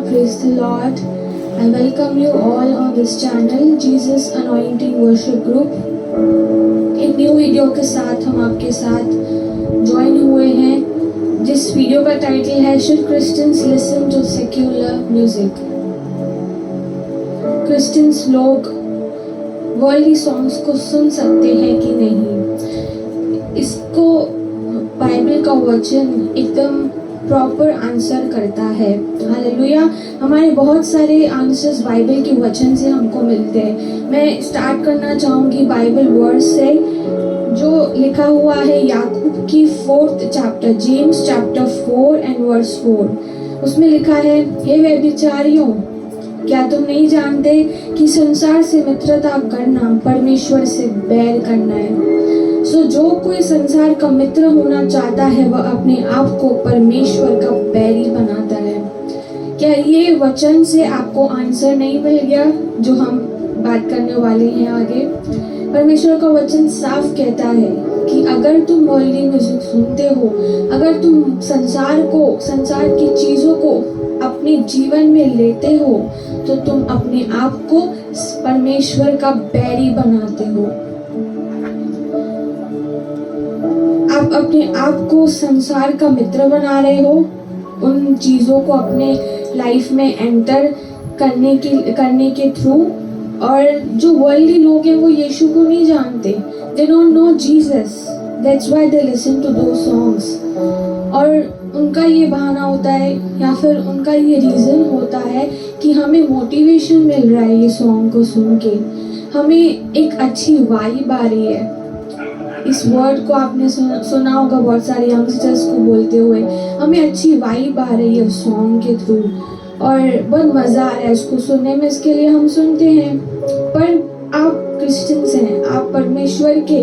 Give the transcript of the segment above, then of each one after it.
Praise the Lord. I welcome you all on this channel, Jesus Anointing Worship Group. एक new video के साथ हम आपके साथ ज्वाइन हुए हैं, जिस वीडियो का टाइटल है Should Christians Listen to Secular Music? Christians लोग वर्ल्डली सॉन्ग्स को सुन सकते हैं कि नहीं? इसको बाइबल का वचन एकदम प्रॉपर आंसर करता है। हालेलुया। हमारे बहुत सारे आंसर्स बाइबल के वचन से हमको मिलते हैं। मैं स्टार्ट करना चाहूँगी बाइबल वर्स से, जो लिखा हुआ है याकूब की 4th chapter, James chapter 4 and verse 4। उसमें लिखा है, हे व्यभिचारियों, क्या तुम नहीं जानते कि संसार से मित्रता करना परमेश्वर से बैर करना है? जो कोई संसार का मित्र होना चाहता है वह अपने आप को परमेश्वर का बैरी बनाता है। क्या ये वचन से आपको आंसर नहीं मिल गया जो हम बात करने वाले हैं आगे? परमेश्वर का वचन साफ कहता है कि अगर तुम वर्ल्डली म्यूजिक सुनते हो, अगर तुम संसार की चीजों को अपने जीवन में लेते हो, तो तुम अपने आप को परमेश्वर का बैरी बनाते हो। आप अपने आप को संसार का मित्र बना रहे हो, उन चीजों को अपने लाइफ में एंटर करने के थ्रू। और जो वर्ल्डली लोग हैं वो यीशु को नहीं जानते, they don't know Jesus, that's why they listen to those songs. और उनका ये बहाना होता है या फिर उनका ये रीजन होता है कि हमें मोटिवेशन मिल रहा है ये सॉन्ग को सुन के, हमें एक अच्छी वाइब आ रही है। इस वर्ड को आपने सुना होगा बहुत सारे यंगस्टर्स को बोलते हुए, हमें अच्छी वाइब आ रही है उस सॉन्ग के थ्रू और बहुत मज़ा आ रहा है उसको सुनने में, इसके लिए हम सुनते हैं। पर आप क्रिश्चियंस हैं, आप परमेश्वर के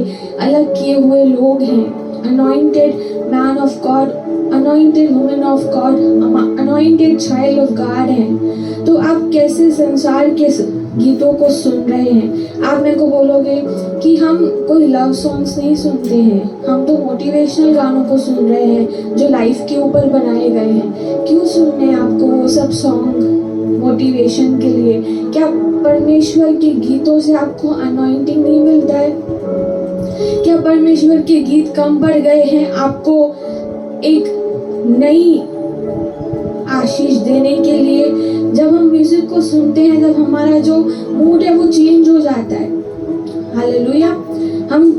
अलग किए हुए लोग हैं, anointed man of God, anointed women of God, anointed child of God हैं। तो आप कैसे संसार के गीतों को सुन रहे हैं? आप मेरे को बोलोगे कि हम कोई लव सॉन्ग्स नहीं सुनते हैं, हम तो मोटिवेशनल गानों को सुन रहे हैं जो लाइफ के ऊपर बनाए गए हैं। क्यों सुनने आपको वो सब सॉन्ग मोटिवेशन के लिए? क्या परमेश्वर के गीतों से आपको अनॉइंटिंग नहीं मिलता है? क्या परमेश्वर के गीत कम पड़ गए हैं आपको एक नई आशीष देने के लिए? जब हम म्यूजिक को सुनते हैं तब हमारा जो मूड है वो चेंज हो जाता है। हालेलुया।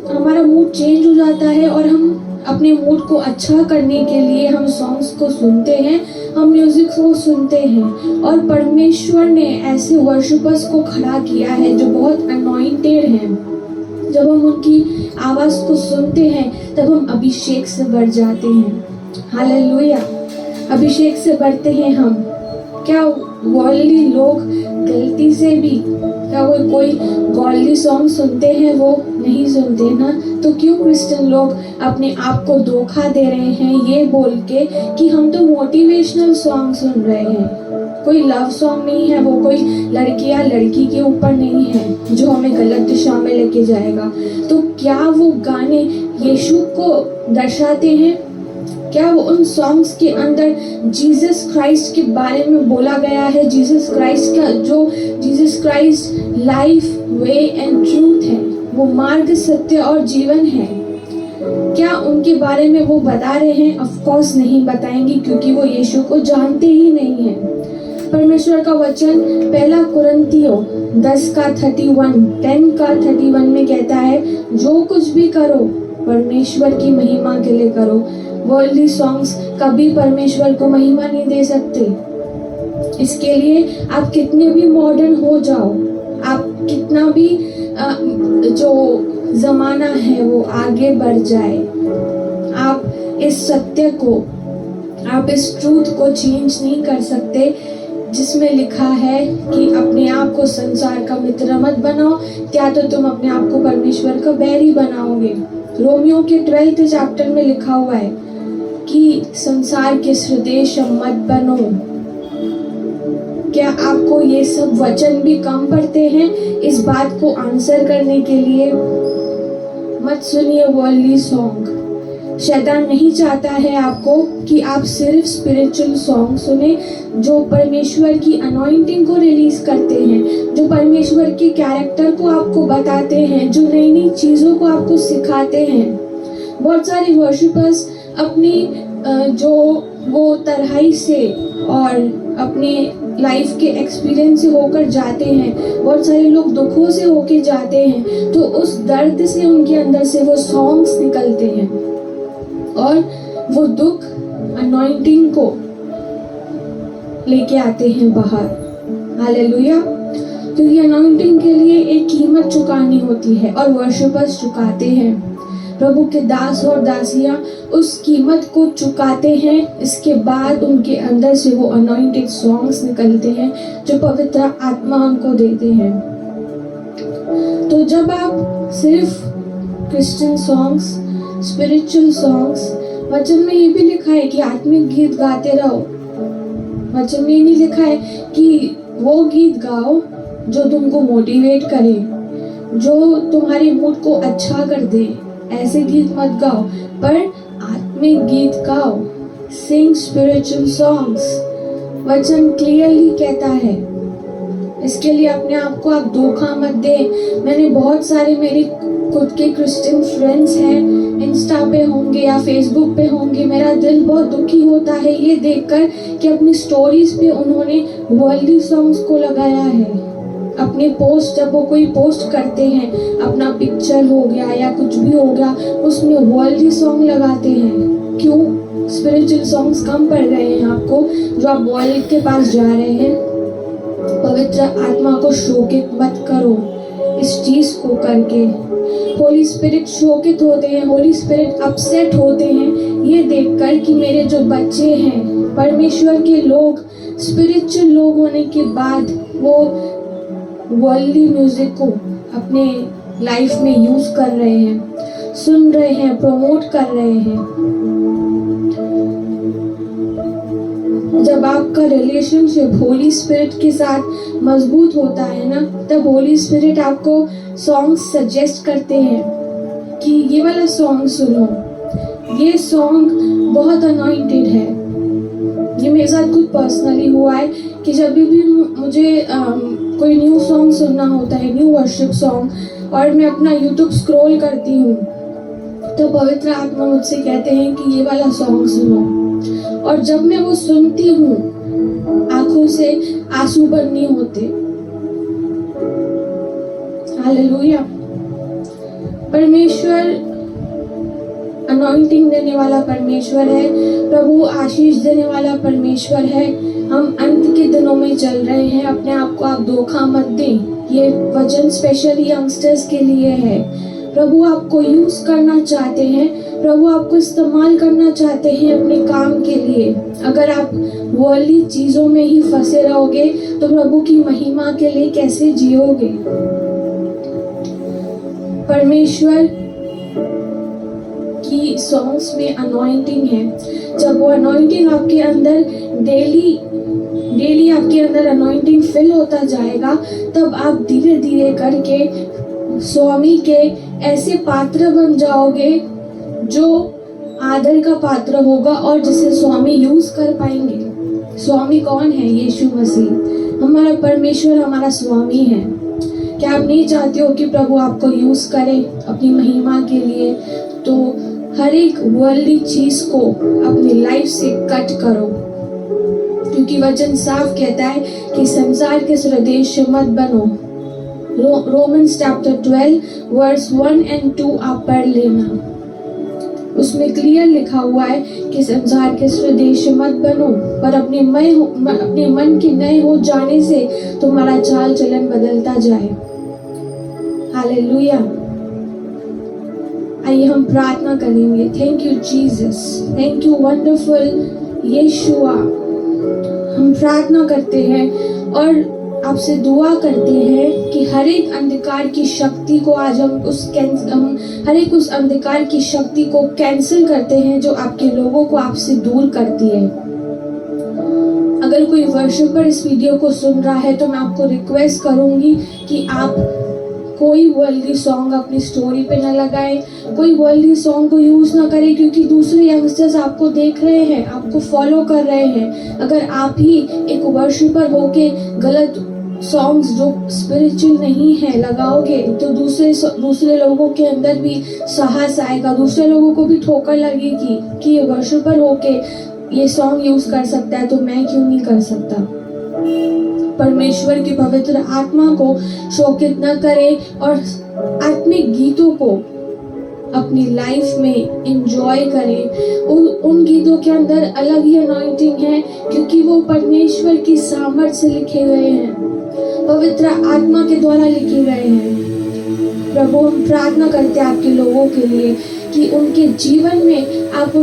हमारा मूड चेंज हो जाता है और हम अपने मूड को अच्छा करने के लिए हम सॉन्ग्स को सुनते हैं, हम म्यूजिक को सुनते हैं। और परमेश्वर ने ऐसे वर्शिपर्स को खड़ा किया है जो बहुत अनॉइंटेड हैं। जब हम उनकी आवाज को सुनते हैं तब हम अभिषेक से बढ़ जाते हैं। हालेलुया। अभिषेक से बढ़ते हैं हम। क्या वर्ल्डली लोग गलती से भी क्या वो कोई गॉडली सॉन्ग सुनते हैं? वो नहीं सुनते ना। तो क्यों क्रिश्चियन लोग अपने आप को धोखा दे रहे हैं ये बोल के कि हम तो मोटिवेशनल सॉन्ग सुन रहे हैं? कोई लव सॉन्ग नहीं है, वो कोई लड़के या लड़की के ऊपर नहीं है जो हमें गलत दिशा में लेके जाएगा। तो क्या वो गाने यीशु को दर्शाते हैं? क्या वो उन सॉन्ग्स के अंदर जीसस क्राइस्ट के बारे में बोला गया है? Jesus Christ life, way and truth है, वो मार्ग, सत्य और जीवन है। क्या उनके बारे में वो बता रहे हैं? ऑफ कोर्स नहीं बताएंगे, क्योंकि वो यीशु को जानते ही नहीं है। परमेश्वर का वचन 1 कुरिन्थियों 10 का 31 में कहता है, जो कुछ भी करो परमेश्वर की महिमा के लिए करो। वर्ल्डली सॉन्ग्स कभी परमेश्वर को महिमा नहीं दे सकते। इसके लिए आप कितने भी मॉडर्न हो जाओ, आप कितना भी जो जमाना है वो आगे बढ़ जाए, आप इस सत्य को, आप इस ट्रूथ को चेंज नहीं कर सकते जिसमें लिखा है कि अपने आप को संसार का मित्र मत बनाओ, क्या तो तुम अपने आप को परमेश्वर का बैरी बनाओगे। रोमियो के 12th चैप्टर में लिखा हुआ है कि संसार के सदृश मत बनो। क्या आपको ये सब वचन भी कम पड़ते हैं इस बात को आंसर करने के लिए? मत सुनिए वर्ल्डली सॉन्ग, शैतान नहीं चाहता है आपको कि आप सिर्फ स्पिरिचुअल सॉन्ग सुने जो परमेश्वर की अनॉइंटिंग को रिलीज करते हैं, जो परमेश्वर के कैरेक्टर को आपको बताते हैं, जो नई नई चीज़ों को आपको सिखाते हैं। बहुत सारे वर्शिपर्स अपनी जो वो तन्हाई से और अपने लाइफ के एक्सपीरियंस से होकर जाते हैं, बहुत सारे लोग दुखों से होकर जाते हैं, तो उस दर्द से उनके अंदर से वो सॉन्ग्स निकलते हैं और वो दुख अनॉइंटिंग को लेके आते हैं बाहर। हालेलुया। क्योंकि अनॉइंटिंग के लिए एक कीमत चुकानी होती है और वर्शिपर्स चुकाते हैं। प्रभु के दास और दासियां उस कीमत को चुकाते हैं। इसके बाद उनके अंदर से वो अनॉइंटेड सॉन्ग्स निकलते हैं जो पवित्र आत्मा उनको देते हैं। तो जब आप सिर्फ क्रिश्चियन सॉन्ग्स, स्पिरिचुअल सॉन्ग्स, वचन में ये भी लिखा है कि आत्मिक गीत गाते रहो। वचन में नहीं लिखा है कि वो गीत गाओ जो तुमको मोटिवेट करे, जो तुम्हारे मूड को अच्छा कर दे, ऐसे गीत मत गाओ, पर आत्मिक गीत गाओ। सिंग स्पिरिचुअल सॉन्ग्स, वचन क्लियरली कहता है। इसके लिए अपने आप को आप धोखा मत दे। मैंने बहुत सारे मेरे खुद के क्रिश्चियन फ्रेंड्स हैं, इंस्टा पे होंगे या फेसबुक पे होंगे, मेरा दिल बहुत दुखी होता है ये देखकर कि अपनी स्टोरीज पे उन्होंने वर्ल्डली सॉन्ग्स को लगाया है। अपने पोस्ट, जब वो कोई पोस्ट करते हैं, अपना पिक्चर हो गया या कुछ भी हो गया, उसमें वर्ल्डली सॉन्ग लगाते हैं। क्यों? स्पिरिचुअल सॉन्ग्स कम पड़ रहे हैं आपको, जो आप वर्ल्ड के पास जा रहे हैं। पवित्र आत्मा को शोकित मत करो इस चीज को करके। होली स्पिरिट शोकित होते हैं, होली स्पिरिट अपसेट होते हैं ये देखकर कि मेरे जो बच्चे हैं, परमेश्वर के लोग, स्पिरिचुअल लोग होने के बाद वो वर्ल्डली म्यूजिक को अपने लाइफ में यूज कर रहे हैं, सुन रहे हैं, प्रमोट कर रहे हैं। जब आपका रिलेशनशिप होली स्पिरिट के साथ मजबूत होता है ना, तब होली स्पिरिट आपको सॉन्ग सजेस्ट करते हैं कि ये वाला सॉन्ग सुनो, ये सॉन्ग बहुत अनॉइंटेड है। ये मेरे साथ खुद पर्सनली हुआ है कि जब भी मुझे कोई न्यू सॉन्ग सुनना होता है, न्यू वर्शिप सॉन्ग, और मैं अपना यूट्यूब स्क्रॉल करती हूँ, तो पवित्र आत्मा मुझसे कहते हैं कि ये वाला सॉन्ग सुनो। और जब मैं वो सुनती हूँ, आंखों से आंसू बन्नी होते। हालेलुया। परमेश्वर अनॉइंटिंग देने वाला परमेश्वर है, प्रभु आशीष देने वाला परमेश्वर है। हम अंत के दिनों में चल रहे हैं, अपने आप को आप धोखा मत दें। ये वचन स्पेशली यंगस्टर्स के लिए है। प्रभु आपको यूज करना चाहते हैं, प्रभु आपको इस्तेमाल करना चाहते हैं अपने काम के लिए। अगर आप वर्ल्डली चीजों में ही फंसे रहोगे तो प्रभु की महिमा के लिए कैसे जियोगे? परमेश्वर की सॉन्ग्स में अनॉइंटिंग है। जब वो अनॉइंटिंग आपके अंदर डेली आपके अंदर अनॉइंटिंग फिल होता जाएगा, तब आप धीरे धीरे करके स्वामी के ऐसे पात्र बन जाओगे जो आदर का पात्र होगा और जिसे स्वामी यूज कर पाएंगे। स्वामी कौन है? यीशु मसीह, हमारा परमेश्वर, हमारा स्वामी है। क्या आप नहीं चाहते हो कि प्रभु आपको यूज करे अपनी महिमा के लिए? तो हर एक वर्ल्डली चीज को अपनी लाइफ से कट करो, क्योंकि वचन साफ कहता है कि संसार के सदृश मत बनो। रोमन्स चैप्टर 12 वर्स 1 और 2 आप पढ़ लेना। उसमें क्लियर लिखा हुआ है कि संसार के सदृश मत बनो, पर अपने मन के नए हो जाने से तुम्हारा चाल चलन बदलता जाए। हालेलुया। आइए हम प्रार्थना करेंगे। Thank you Jesus, thank you wonderful Yeshua. हम प्रार्थना करते हैं और आपसे दुआ करते हैं कि हर एक अंधकार की शक्ति को आज हम हर एक उस अंधकार की शक्ति को कैंसिल करते हैं जो आपके लोगों को आपसे दूर करती है। अगर कोई वर्शिपर इस वीडियो को सुन रहा है तो मैं आपको रिक्वेस्ट करूंगी कि आप कोई वर्ल्डली सॉन्ग अपनी स्टोरी पे ना लगाएं, कोई वर्ल्डली सॉन्ग को यूज़ ना करें, क्योंकि दूसरे यंगस्टर्स आपको देख रहे हैं, आपको फॉलो कर रहे हैं। अगर आप ही एक वर्शिपर होके गलत सॉन्ग्स जो स्पिरिचुअल नहीं है लगाओगे तो दूसरे लोगों के अंदर भी साहस आएगा, दूसरे लोगों को भी ठोकर लगेगी कि ये वर्शिपर होके ये सॉन्ग यूज कर सकता है तो मैं क्यों नहीं कर सकता। परमेश्वर की पवित्र आत्मा को शोकित न करें और आत्मिक गीतों को अपनी लाइफ में एंजॉय करें। उन गीतों के अंदर अलग ही अनॉइंटिंग है, क्योंकि वो परमेश्वर की सामर्थ से लिखे गए हैं, पवित्र आत्मा के द्वारा लिखे गए हैं। प्रभु, हम प्रार्थना करते हैं आपके लोगों के लिए कि उनके जीवन में आप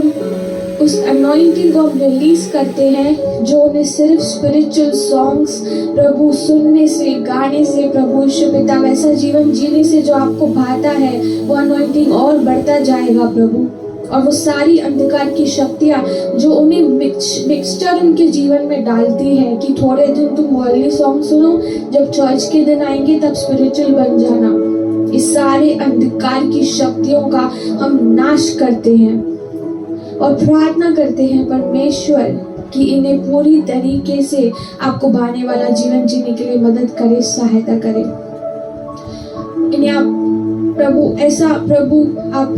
उस अनॉइंटिंग को हम रिलीज करते हैं जो उन्हें सिर्फ स्पिरिचुअल सॉन्ग्स प्रभु सुनने से, गाने से, प्रभु यीशु पिता वैसा जीवन जीने से जो आपको भाता है, वो अनॉइंटिंग और बढ़ता जाएगा प्रभु। और वो सारी अंधकार की शक्तियाँ जो उन्हें मिक्सचर उनके जीवन में डालती है कि थोड़े दिन तुम वर्ल्डली सॉन्ग सुनो, जब चर्च के दिन आएंगे तब स्पिरिचुअल बन जाना, इस सारे अंधकार की शक्तियों का हम नाश करते हैं और प्रार्थना करते हैं परमेश्वर कि इन्हें पूरी तरीके से आपको भाने वाला जीवन जीने के लिए मदद करे, सहायता करे। इन्हें आप प्रभु आप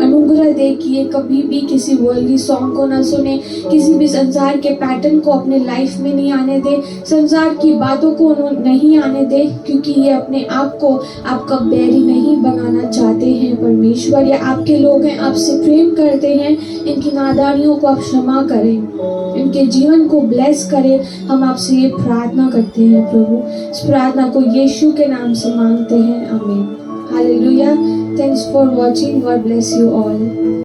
अनुग्रह दे कि ये कभी भी किसी वर्ल्डली सॉन्ग को ना सुने, किसी भी संसार के पैटर्न को अपने लाइफ में नहीं आने दे, संसार की बातों को नहीं आने दे, क्योंकि ये अपने आप को आपका बैरी नहीं बनाना चाहते हैं। परमेश्वर, ये आपके लोग हैं, आपसे प्रेम करते हैं, इनकी नादानियों को आप क्षमा करें, इनके जीवन को ब्लेस करें। हम आपसे ये प्रार्थना करते हैं प्रभु, इस प्रार्थना को यीशु के नाम से मांगते हैं, आमीन। Hallelujah. Thanks for watching. God bless you all.